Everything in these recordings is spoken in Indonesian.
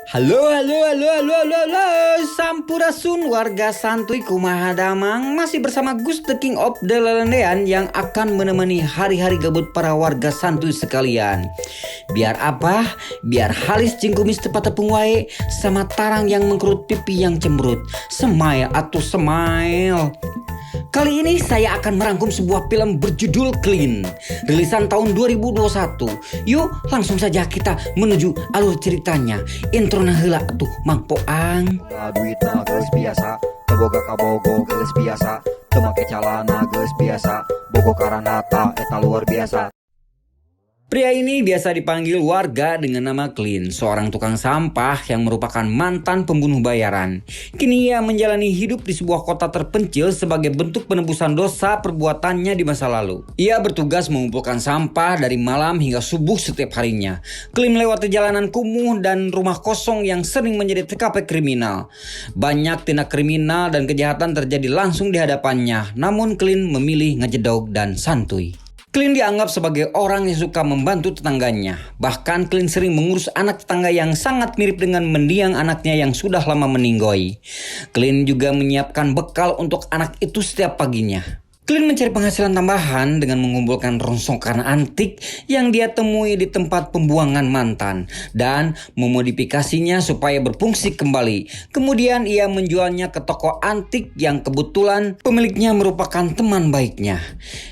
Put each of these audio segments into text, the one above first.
Halo, halo, halo, halo, halo, halo, Sampurasun warga santuy kumaha damang. Masih bersama Gus the King of the Lelendean yang akan menemani hari-hari gabut para warga santuy sekalian. Biar apa? Biar halis cingkumis tepat tepung wae sama tarang yang mengkerut pipi yang cemberut. Smile atuh smile. Kali ini saya akan merangkum sebuah film berjudul Clean, rilisan tahun 2021. Yuk langsung saja kita menuju alur ceritanya. Intro na heula atuh Mang Poang. Duitna geus biasa, kaboga kabogo geus biasa, teu make calana geus biasa, bogo karanata eta luar biasa. Pria ini biasa dipanggil warga dengan nama Clean, seorang tukang sampah yang merupakan mantan pembunuh bayaran. Kini ia menjalani hidup di sebuah kota terpencil sebagai bentuk penebusan dosa perbuatannya di masa lalu. Ia bertugas mengumpulkan sampah dari malam hingga subuh setiap harinya. Clean melewati jalanan kumuh dan rumah kosong yang sering menjadi TKP kriminal. Banyak tindak kriminal dan kejahatan terjadi langsung di hadapannya, namun Clean memilih ngejedog dan santuy. Clean dianggap sebagai orang yang suka membantu tetangganya. Bahkan Clean sering mengurus anak tetangga yang sangat mirip dengan mendiang anaknya yang sudah lama meninggoy. Clean juga menyiapkan bekal untuk anak itu setiap paginya. Clean mencari penghasilan tambahan dengan mengumpulkan rongsokan antik yang dia temui di tempat pembuangan mantan dan memodifikasinya supaya berfungsi kembali. Kemudian ia menjualnya ke toko antik yang kebetulan pemiliknya merupakan teman baiknya.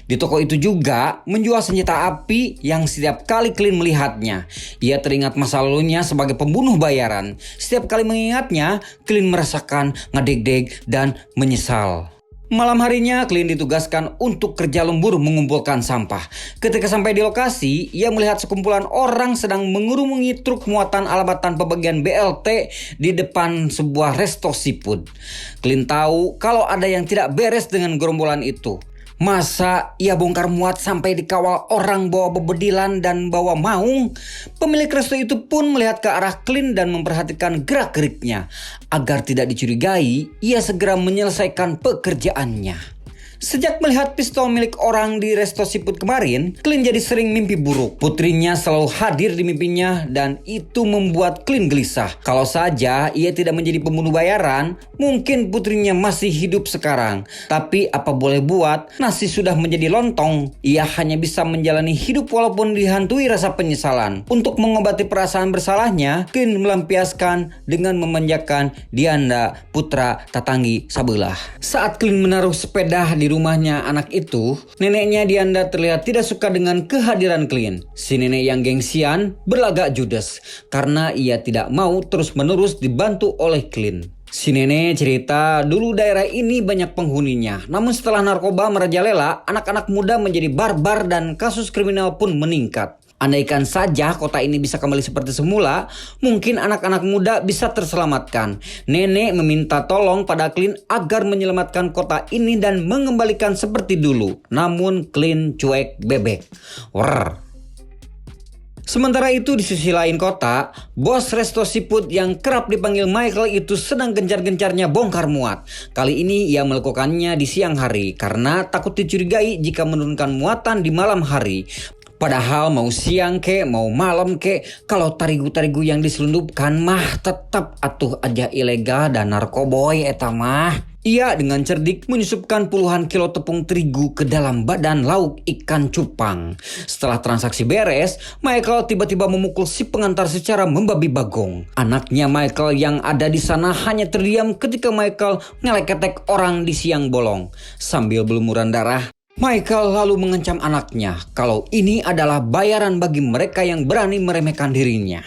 Di toko itu juga menjual senjata api yang setiap kali Clean melihatnya, ia teringat masa lalunya sebagai pembunuh bayaran. Setiap kali mengingatnya, Clean merasakan ngedeg-deg dan menyesal. Malam harinya Clean ditugaskan untuk kerja lembur mengumpulkan sampah. Ketika sampai di lokasi, ia melihat sekumpulan orang sedang mengerumuni truk muatan alabatan pembagian BLT di depan sebuah resto seafood. Clean tahu kalau ada yang tidak beres dengan gerombolan itu. Masa ia bongkar muat sampai dikawal orang bawa bebedilan dan bawa maung? Pemilik resto itu pun melihat ke arah Clean dan memperhatikan gerak-geriknya. Agar tidak dicurigai, ia segera menyelesaikan pekerjaannya. Sejak melihat pistol milik orang di resto seafood kemarin, Clean jadi sering mimpi buruk. Putrinya selalu hadir di mimpinya dan itu membuat Clean gelisah. Kalau saja ia tidak menjadi pembunuh bayaran, mungkin putrinya masih hidup sekarang. Tapi apa boleh buat, nasi sudah menjadi lontong. Ia hanya bisa menjalani hidup walaupun dihantui rasa penyesalan. Untuk mengobati perasaan bersalahnya, Clean melampiaskan dengan memanjakan Dianda, putra tatanggi sebelah. Saat Clean menaruh sepeda di rumahnya anak itu, neneknya Dianda terlihat tidak suka dengan kehadiran Clean. Si nenek yang gengsian berlagak judes karena ia tidak mau terus-menerus dibantu oleh Clean. Si nenek cerita dulu daerah ini banyak penghuninya, namun setelah narkoba merajalela, anak-anak muda menjadi barbar dan kasus kriminal pun meningkat. Andaikan saja kota ini bisa kembali seperti semula, mungkin anak-anak muda bisa terselamatkan. Nenek meminta tolong pada Clean agar menyelamatkan kota ini dan mengembalikan seperti dulu. Namun Clean cuek bebek. Wrr. Sementara itu di sisi lain kota, bos resto seafood yang kerap dipanggil Michael itu sedang gencar-gencarnya bongkar muat. Kali ini ia melakukannya di siang hari karena takut dicurigai jika menurunkan muatan di malam hari. Padahal mau siang ke, mau malam ke, kalau tarigu-tarigu yang diselundupkan mah tetap atuh aja ilegal dan narkoboy eta mah. Ia dengan cerdik menyusupkan puluhan kilo tepung terigu ke dalam badan lauk ikan cupang. Setelah transaksi beres, Michael tiba-tiba memukul si pengantar secara membabi bagong. Anaknya Michael yang ada di sana hanya terdiam ketika Michael ngeleketek orang di siang bolong. Sambil berlumuran darah, Michael lalu mengancam anaknya kalau ini adalah bayaran bagi mereka yang berani meremehkan dirinya.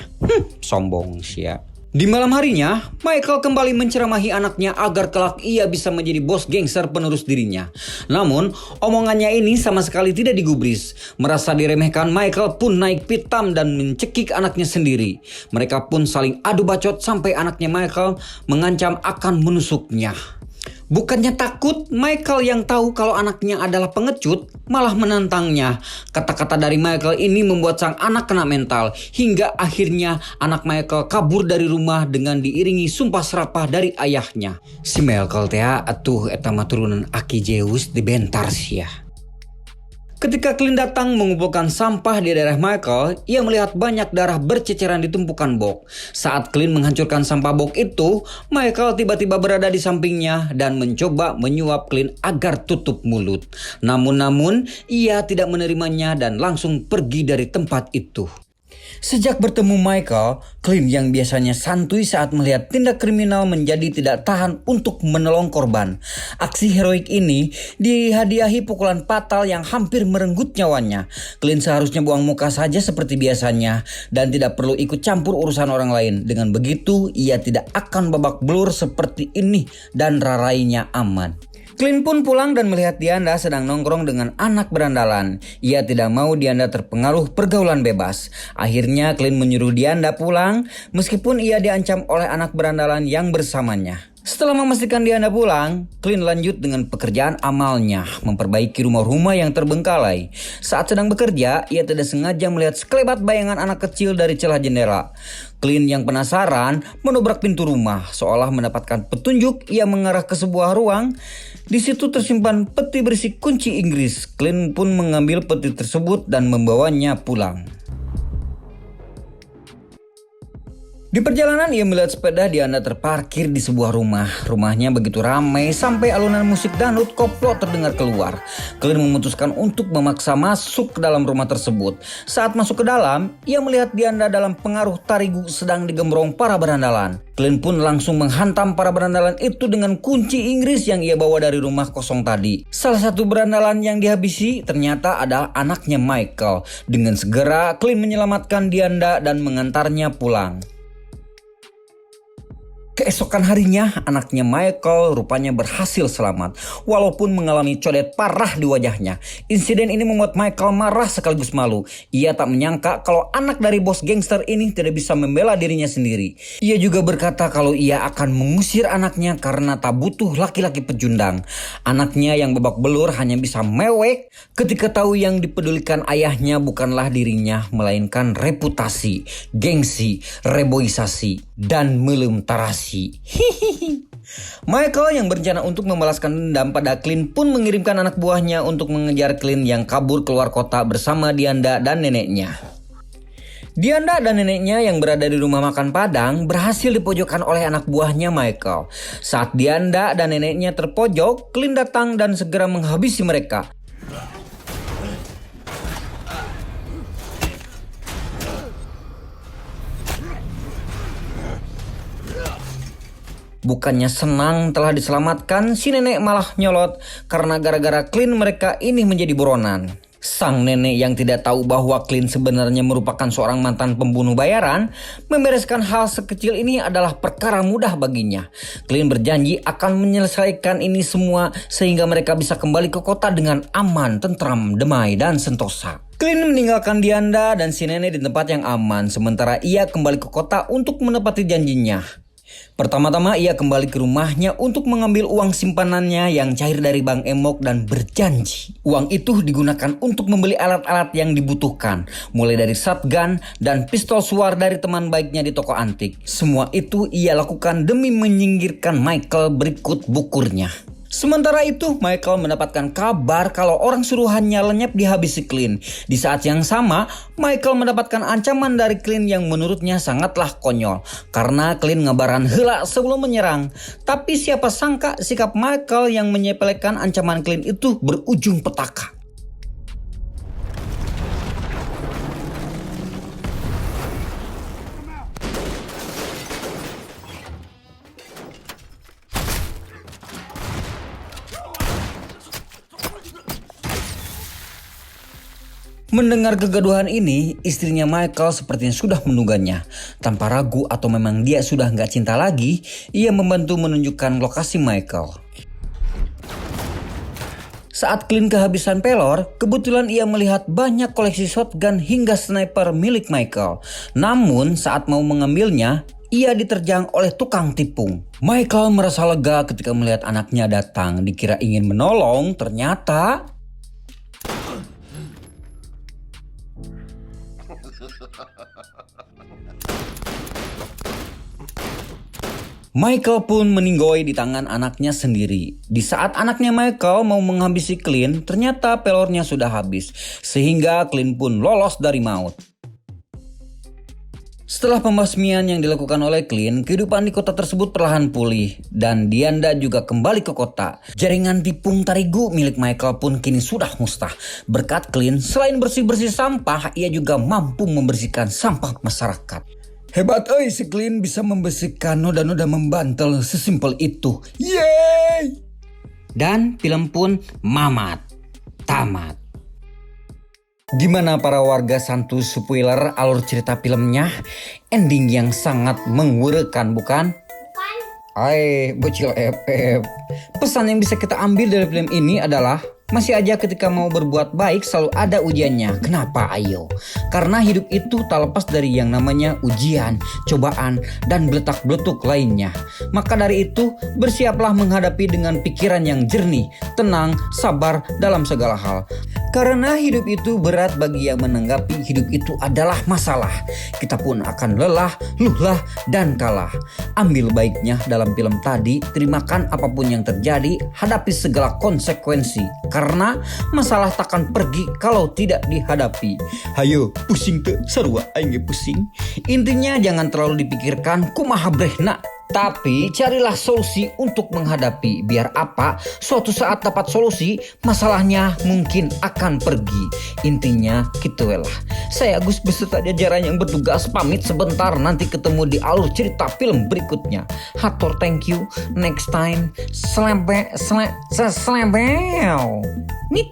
Sombong sia. Di malam harinya, Michael kembali menceramahi anaknya agar kelak ia bisa menjadi bos gangster penerus dirinya. Namun, omongannya ini sama sekali tidak digubris. Merasa diremehkan, Michael pun naik pitam dan mencekik anaknya sendiri. Mereka pun saling adu bacot sampai anaknya Michael mengancam akan menusuknya. Bukannya takut, Michael yang tahu kalau anaknya adalah pengecut malah menantangnya. Kata-kata dari Michael ini membuat sang anak kena mental. Hingga akhirnya anak Michael kabur dari rumah dengan diiringi sumpah serapah dari ayahnya. Si Michael teh atuh eta mah turunan Aki Zeus dibentar sia. Ketika Clint datang mengumpulkan sampah di daerah Michael, ia melihat banyak darah berceceran di tumpukan box. Saat Clint menghancurkan sampah box itu, Michael tiba-tiba berada di sampingnya dan mencoba menyuap Clint agar tutup mulut. Namun ia tidak menerimanya dan langsung pergi dari tempat itu. Sejak bertemu Michael, Clint yang biasanya santuy saat melihat tindak kriminal menjadi tidak tahan untuk menolong korban. Aksi heroik ini dihadiahi pukulan fatal yang hampir merenggut nyawanya. Clint seharusnya buang muka saja seperti biasanya dan tidak perlu ikut campur urusan orang lain. Dengan begitu, ia tidak akan babak belur seperti ini dan rarainya aman. Clint pun pulang dan melihat Dianda sedang nongkrong dengan anak berandalan. Ia tidak mau Dianda terpengaruh pergaulan bebas. Akhirnya Clint menyuruh Dianda pulang meskipun ia diancam oleh anak berandalan yang bersamanya. Setelah memastikan Dianda pulang, Clint lanjut dengan pekerjaan amalnya, memperbaiki rumah-rumah yang terbengkalai. Saat sedang bekerja, ia tidak sengaja melihat sekelebat bayangan anak kecil dari celah jendela. Clint yang penasaran menobrak pintu rumah, seolah mendapatkan petunjuk. Ia mengarah ke sebuah ruang. Di situ tersimpan peti berisi kunci Inggris. Clint pun mengambil peti tersebut dan membawanya pulang. Di perjalanan ia melihat sepeda Dianda terparkir di sebuah rumah. Rumahnya begitu ramai sampai alunan musik dangdut koplo terdengar keluar. Clint memutuskan untuk memaksa masuk ke dalam rumah tersebut. Saat masuk ke dalam, ia melihat Dianda dalam pengaruh tarigu sedang digembrong para berandalan. Clint pun langsung menghantam para berandalan itu dengan kunci Inggris yang ia bawa dari rumah kosong tadi. Salah satu berandalan yang dihabisi ternyata adalah anaknya Michael. Dengan segera Clint menyelamatkan Dianda dan mengantarnya pulang. Keesokan harinya, anaknya Michael rupanya berhasil selamat, walaupun mengalami codet parah di wajahnya. Insiden ini membuat Michael marah sekaligus malu. Ia tak menyangka kalau anak dari bos gangster ini tidak bisa membela dirinya sendiri. Ia juga berkata kalau ia akan mengusir anaknya karena tak butuh laki-laki pecundang. Anaknya yang babak belur hanya bisa mewek ketika tahu yang dipedulikan ayahnya bukanlah dirinya, melainkan reputasi, gengsi, reboisasi, dan melumtarasi. Michael yang berencana untuk membalaskan dendam pada Clint pun mengirimkan anak buahnya untuk mengejar Clint yang kabur keluar kota bersama Dianda dan neneknya. Dianda dan neneknya yang berada di rumah makan Padang berhasil dipojokkan oleh anak buahnya Michael. Saat Dianda dan neneknya terpojok, Clint datang dan segera menghabisi mereka. Bukannya senang telah diselamatkan, si nenek malah nyolot karena gara-gara Clint mereka ini menjadi buronan. Sang nenek yang tidak tahu bahwa Clint sebenarnya merupakan seorang mantan pembunuh bayaran, membereskan hal sekecil ini adalah perkara mudah baginya. Clint berjanji akan menyelesaikan ini semua sehingga mereka bisa kembali ke kota dengan aman, tentram, damai, dan sentosa. Clint meninggalkan Dianda dan si nenek di tempat yang aman, sementara ia kembali ke kota untuk menepati janjinya. Pertama-tama ia kembali ke rumahnya untuk mengambil uang simpanannya yang cair dari Bank Emok dan berjanji uang itu digunakan untuk membeli alat-alat yang dibutuhkan, mulai dari shotgun dan pistol suar dari teman baiknya di toko antik. Semua itu ia lakukan demi menyingkirkan Michael berikut bukurnya. Sementara itu, Michael mendapatkan kabar kalau orang suruhannya lenyap dihabisi Clint. Di saat yang sama, Michael mendapatkan ancaman dari Clint yang menurutnya sangatlah konyol. Karena Clint ngabaran heula sebelum menyerang. Tapi siapa sangka sikap Michael yang menyepelekan ancaman Clint itu berujung petaka. Mendengar kegaduhan ini, istrinya Michael sepertinya sudah menduganya. Tanpa ragu atau memang dia sudah gak cinta lagi, ia membantu menunjukkan lokasi Michael. Saat Clint kehabisan pelor, kebetulan ia melihat banyak koleksi shotgun hingga sniper milik Michael. Namun saat mau mengambilnya, ia diterjang oleh tukang tipung. Michael merasa lega ketika melihat anaknya datang. Dikira ingin menolong, ternyata Michael pun meninggoy di tangan anaknya sendiri. Di saat anaknya Michael mau menghabisi Clint, ternyata pelornya sudah habis. Sehingga Clint pun lolos dari maut. Setelah pembasmian yang dilakukan oleh Clint, kehidupan di kota tersebut perlahan pulih. Dan Dianda juga kembali ke kota. Jaringan tipung tarigu milik Michael pun kini sudah musnah. Berkat Clint, selain bersih-bersih sampah, ia juga mampu membersihkan sampah masyarakat. Hebat si Clint bisa membersihkan noda-noda membantal sesimpel itu. Yeay! Dan film pun tamat. Gimana para warga Santu spoiler alur cerita filmnya? Ending yang sangat menggerakkan bukan? Bocil FF. Pesan yang bisa kita ambil dari film ini adalah masih aja ketika mau berbuat baik selalu ada ujiannya. Kenapa ayo? Karena hidup itu tak lepas dari yang namanya ujian, cobaan, dan beletak-beletuk lainnya. Maka dari itu bersiaplah menghadapi dengan pikiran yang jernih, tenang, sabar dalam segala hal. Karena hidup itu berat bagi yang menanggapi hidup itu adalah masalah. Kita pun akan lelah, luhlah, dan kalah. Ambil baiknya dalam film tadi, terimakan apapun yang terjadi, hadapi segala konsekuensi. Karena masalah takkan pergi kalau tidak dihadapi. Hayo, pusing tuh, sarua aing pusing. Intinya jangan terlalu dipikirkan kumaha brehna. Tapi carilah solusi untuk menghadapi. Biar apa? Suatu saat dapat solusi, masalahnya mungkin akan pergi. Intinya gitu lah. Saya Agus beserta jajaran yang bertugas pamit sebentar. Nanti ketemu di alur cerita film berikutnya. Hatur thank you. Next time. Selembel. Nik.